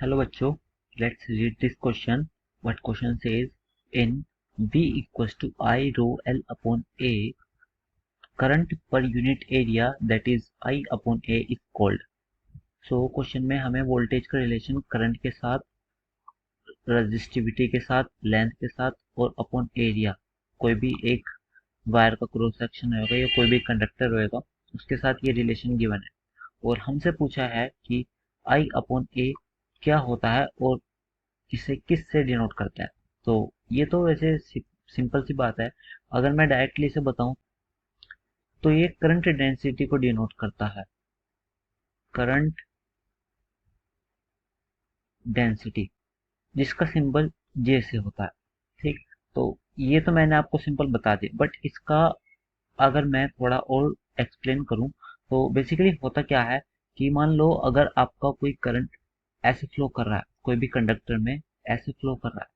Hello बच्चों, let's read this question. What question says in V equals to I rho L upon A, current per unit area that is I upon A is called. So question में हमें voltage का relation current के साथ, resistivity के साथ, length के साथ और अपॉन एरिया, कोई भी एक वायर का क्रॉस सेक्शन होगा या कोई भी कंडक्टर होगा उसके साथ ये रिलेशन गिवन है और हमसे पूछा है कि I अपॉन A क्या होता है और इसे किस से डिनोट करता है। तो ये तो वैसे सिंपल सी बात है। अगर मैं डायरेक्टली इसे बताऊं तो ये करंट डेंसिटी को डिनोट करता है, करंट डेंसिटी, जिसका सिंबल जे से होता है। ठीक, तो ये तो मैंने आपको सिंपल बता दिया, बट इसका अगर मैं थोड़ा और एक्सप्लेन करूं तो बेसिकली होता क्या है कि मान लो अगर आपका कोई करंट ऐसे फ्लो कर रहा है, कोई भी कंडक्टर में ऐसे फ्लो कर रहा है,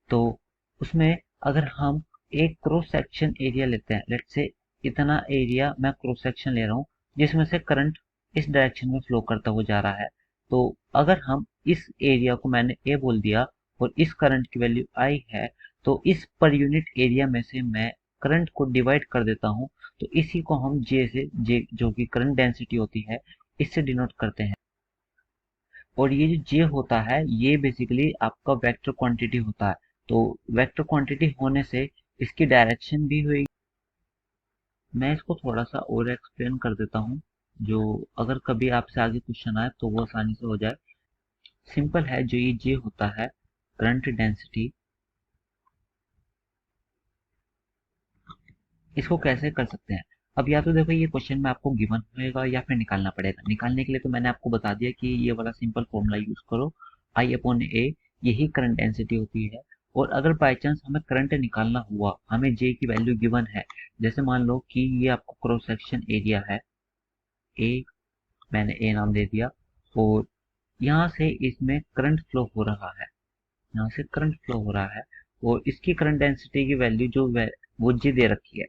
तो उसमें अगर हम एक क्रॉस सेक्शन एरिया लेते हैं, लेट से इतना एरिया मैं क्रॉस सेक्शन ले रहा हूँ जिसमें से करंट इस डायरेक्शन में फ्लो करता हुआ जा रहा है, तो अगर हम इस एरिया को मैंने ए बोल दिया और इस करंट की वैल्यू आई है, तो इस पर यूनिट एरिया में से मैं करंट को डिवाइड कर देता हूँ, तो इसी को हम जे से, जे जो कि करंट डेंसिटी होती है, इससे डिनोट करते हैं। और ये जो जे होता है ये बेसिकली आपका वेक्टर क्वांटिटी होता है। तो वेक्टर क्वांटिटी होने से इसकी डायरेक्शन भी हुई। मैं इसको थोड़ा सा और एक्सप्लेन कर देता हूँ, जो अगर कभी आपसे आगे क्वेश्चन आए तो वो आसानी से हो जाए। सिंपल है, जो ये जे होता है करंट डेंसिटी, इसको कैसे कर सकते हैं। अब या तो देखो ये क्वेश्चन में आपको गिवन होएगा या फिर निकालना पड़ेगा। निकालने के लिए तो मैंने आपको बता दिया कि ये वाला सिंपल फॉर्मूला यूज करो, आई अपॉन ए, यही करंट डेंसिटी होती है। और अगर बाई चांस हमें करंट निकालना हुआ, हमें जे की वैल्यू गिवन है, जैसे मान लो कि ये आपको क्रॉस सेक्शन एरिया है ए, मैंने ए नाम दे दिया, और यहाँ से इसमें करंट फ्लो हो रहा है, यहाँ से करंट फ्लो हो रहा है और इसकी करंट डेंसिटी की वैल्यू जो वो जी दे रखी है।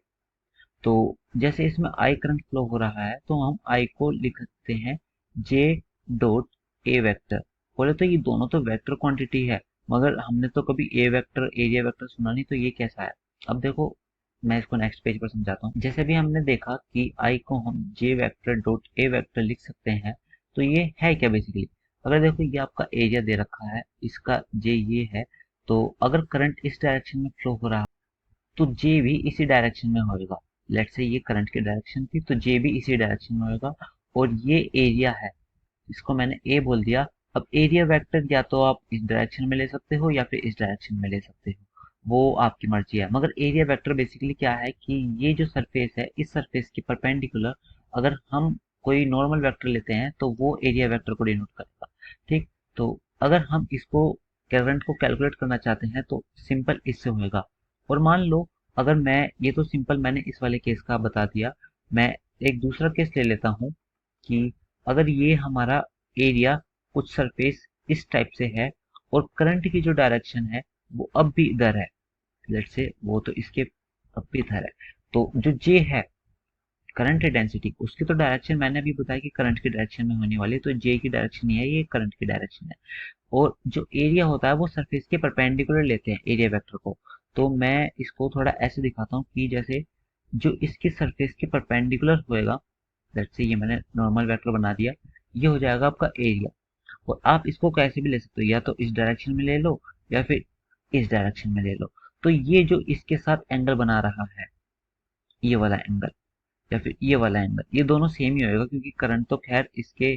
तो जैसे इसमें आई करंट फ्लो हो रहा है तो हम आई को लिख सकते हैं जे डॉट ए वेक्टर। बोले तो ये दोनों तो वेक्टर क्वांटिटी है, मगर हमने तो कभी ए वेक्टर एरिया वेक्टर सुना नहीं, तो ये कैसा है। अब देखो मैं इसको नेक्स्ट पेज पर समझाता हूँ। जैसे भी हमने देखा कि आई को हम जे वेक्टर डॉट ए वेक्टर लिख सकते हैं, तो ये है क्या बेसिकली। अगर देखो ये आपका एरिया दे रखा है, इसका जे ये है, तो अगर करंट इस डायरेक्शन में फ्लो हो रहा है तो जे भी इसी डायरेक्शन में होएगा। लेट से ये करंट की डायरेक्शन थी तो जे भी इसी डायरेक्शन में होएगा। और ये एरिया है, इसको मैंने ए बोल दिया। अब एरिया वेक्टर या तो आप इस डायरेक्शन में ले सकते हो या फिर इस डायरेक्शन में ले सकते हो, वो आपकी मर्जी है। मगर एरिया वेक्टर बेसिकली क्या है कि ये जो सरफेस है, इस सरफेस के परपेंडिकुलर अगर हम कोई नॉर्मल वेक्टर लेते हैं तो वो एरिया वेक्टर को डिनोट करेगा। ठीक, तो अगर हम इसको करंट को कैलकुलेट करना चाहते हैं तो सिंपल इससे होएगा। और मान लो अगर मैं, ये तो सिंपल मैंने इस वाले केस का बता दिया, मैं एक दूसरा केस ले लेता हूँ कि अगर ये हमारा एरिया कुछ सरफेस इस टाइप से है और करंट की जो डायरेक्शन है वो अब भी इधर है, लेट से वो तो इसके अब भी इधर है, तो जो जे है करंट डेंसिटी, उसकी तो डायरेक्शन मैंने अभी बताया कि करंट की डायरेक्शन में होने वाली है, तो जे की डायरेक्शन नहीं है, ये करंट की डायरेक्शन है। और जो एरिया होता है वो सरफेस के परपेंडिकुलर लेते हैं एरिया वेक्टर को। तो मैं इसको थोड़ा ऐसे दिखाता हूँ कि जैसे जो इसकी सरफेस के परपेंडिकुलर होएगा, लेट्स से ये मैंने नॉर्मल वेक्टर बना दिया, ये हो जाएगा आपका एरिया। और आप इसको कैसे भी ले सकते हो, या तो इस डायरेक्शन में ले लो या फिर इस डायरेक्शन में ले लो। तो ये जो इसके साथ एंगल बना रहा है, ये वाला एंगल या फिर ये वाला एंगल, ये दोनों सेम ही होएगा क्योंकि करंट तो खैर इसके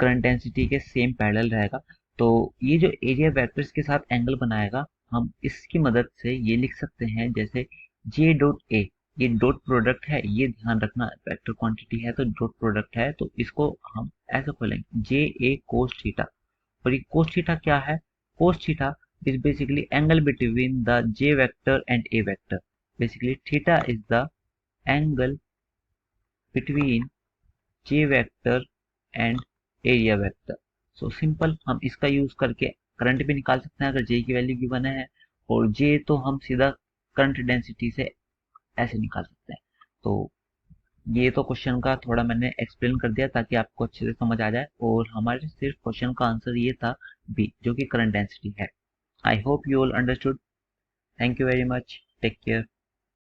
करंट डेंसिटी के सेम पैरेलल रहेगा। तो ये जो एरिया वेक्टर्स के साथ एंगल बनाएगा, हम इसकी मदद से ये लिख सकते हैं जैसे जे डॉट ए, ये डॉट प्रोडक्ट है, ये ध्यान रखना वेक्टर क्वांटिटी है तो डॉट प्रोडक्ट है, तो इसको हम ऐसे खोलेंगे जे ए कोस थीटा। और ये कोस थीटा क्या है, cos theta is basically angle between the J vector and A vector. Basically theta is the angle between J vector and area vector. So simple, हम इसका यूज करके करंट भी निकाल सकते हैं अगर जे की वैल्यू गिवन है, और जे तो हम सीधा करंट डेंसिटी से ऐसे निकाल सकते हैं। तो ये तो क्वेश्चन का थोड़ा मैंने एक्सप्लेन कर दिया ताकि आपको अच्छे से समझ आ जाए, और हमारे सिर्फ क्वेश्चन का आंसर ये था बी जो कि करंट डेंसिटी है। I hope you all understood. Thank you very much, take care.